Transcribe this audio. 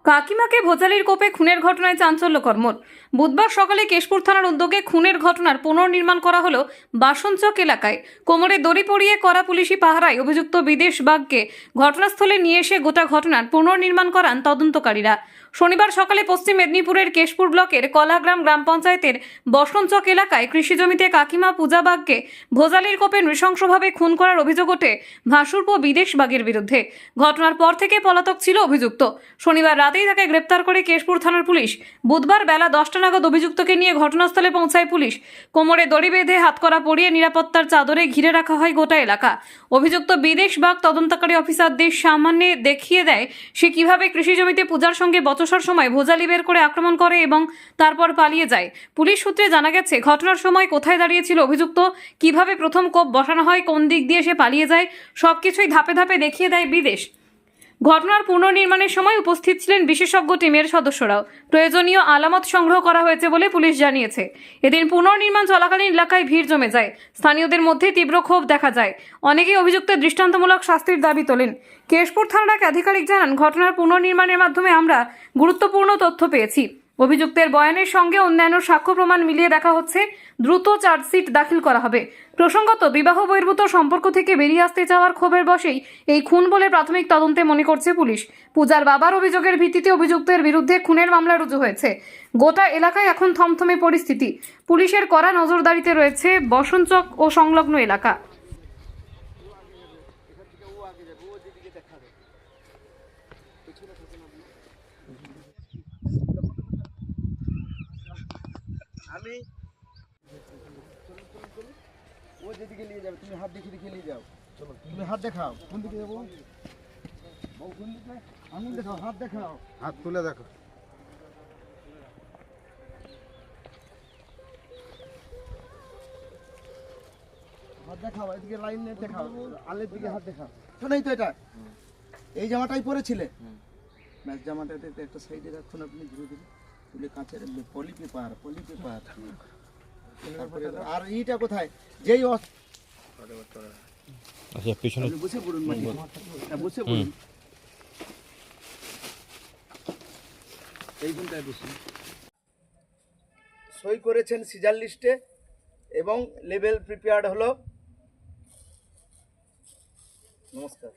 কাকিমাকে ভোজালির কোপে খুনের ঘটনায় চাঞ্চল্যকর মোড়। বুধবার সকালে কেশপুর থানার উদ্যোগে খুনের ঘটনার পুনর্নির্মাণ করা হলো বাসনচক এলাকায়। কোমরে দড়ি পরিয়ে করা পুলিশি পাহারায় অভিযুক্ত বিদেশ বাগকে ঘটনাস্থলে নিয়ে এসে গোটা ঘটনার পুনর্নির্মাণ করান তদন্তকারীরা। শনিবার সকালে পশ্চিম মেদিনীপুরের কেশপুর ব্লকের কলাগ্রাম গ্রাম পঞ্চায়েতের বসনচক এলাকায় কৃষি জমিতে কাকিমা পূজা বাগকে ভোজালির কোপে নৃশংসভাবে খুন করার অভিযোগ ওঠে ভাসুরপো বিদেশ বাগের বিরুদ্ধে। ঘটনার পর থেকে পলাতক ছিল অভিযুক্ত। শনিবার রাতেই তাকে গ্রেপ্তার করে কেশপুর থানার পুলিশ। বুধবার বেলা 10টা নাগাদ অভিযুক্তকে নিয়ে ঘটনাস্থলে পৌঁছায় পুলিশ। কোমরে দড়ি বেঁধে হাতকড়া পরিয়ে নিরাপত্তার চাদরে ঘিরে রাখা হয় গোটা এলাকা। অভিযুক্ত বিদেশ বাগ তদন্তকারী অফিসারদের সামনে দেখিয়ে দেয় সে কিভাবে কৃষি জমিতে পূজার সঙ্গে বচসার সময় ভোজালি বের করে আক্রমণ করে এবং তারপর পালিয়ে যায়। পুলিশ সূত্রে জানা গেছে ঘটনার সময় কোথায় দাঁড়িয়েছিল অভিযুক্ত, কিভাবে প্রথম কোপ বসানো হয়, কোন দিক দিয়ে সে পালিয়ে যায়, সবকিছুই ধাপে ধাপে দেখিয়ে দেয় বিদেশ। ঘটনার পুনর্নির্মাণের সময় উপস্থিত ছিলেন বিশেষজ্ঞ টিমের সদস্যরাও। প্রয়োজনীয় আলামত সংগ্রহ করা হয়েছে বলে পুলিশ জানিয়েছে। এদিন পুনর্নির্মাণ চলাকালীন এলাকায় ভিড় জমে যায়। স্থানীয়দের মধ্যে তীব্র ক্ষোভ দেখা যায়। অনেকেই অভিযুক্তের দৃষ্টান্তমূলক শাস্তির দাবি তোলেন। কেশপুর থানার এক আধিকারিক জানান, ঘটনার পুনর্নির্মাণের মাধ্যমে আমরা গুরুত্বপূর্ণ তথ্য পেয়েছি। অভিযুক্তের বয়ানের সঙ্গে অন্যান্য সাক্ষ্য প্রমাণ মিলিয়ে দেখা হচ্ছে। দ্রুত চার্জশিট দাখিল করা হবে। প্রসঙ্গত, বিবাহ বহির্ভূত সম্পর্ক থেকে বেরিয়ে আসতে চাওয়ার ক্ষোভের বশেই এই খুন বলে প্রাথমিক তদন্তে মনে করছে পুলিশ। পূজার বাবার অভিযোগের ভিত্তিতে অভিযুক্তের বিরুদ্ধে খুনের মামলা রুজু হয়েছে। গোটা এলাকায় এখন থমথমে পরিস্থিতি। পুলিশের কড়া নজরদারিতে রয়েছে বসনচক ও সংলগ্ন এলাকা। আমি ও যেদিকে নিয়ে যাবে তুমি হাত দেখে নিয়ে যাও। চলো তুমি হাত দেখাও, কোন দিকে যাবো বউ, কোন দিকে আঙুল দেখাও, হাত দেখাও, হাত তুলে দেখো। হাত দেখাও, এদিকে লাইন দেখাও, আলের দিকে হাত দেখাও। শোনাই তো এটা এই জামাটাই পরেছিলে, ম্যাচ জামাটাতে একটা সাইডে রাখুন আপনি, ধীরে ধীরে তুলে কাঁচের পলি পেপার আর এইটা কোথায় যেই আচ্ছা পিছনে বসে পড়ুন, বসে পড়ুন এইখানটায় বসুন। সই করেছেন সিজার লিস্টে এবং লেবেল প্রিপেয়ার্ড হলো। নমস্কার।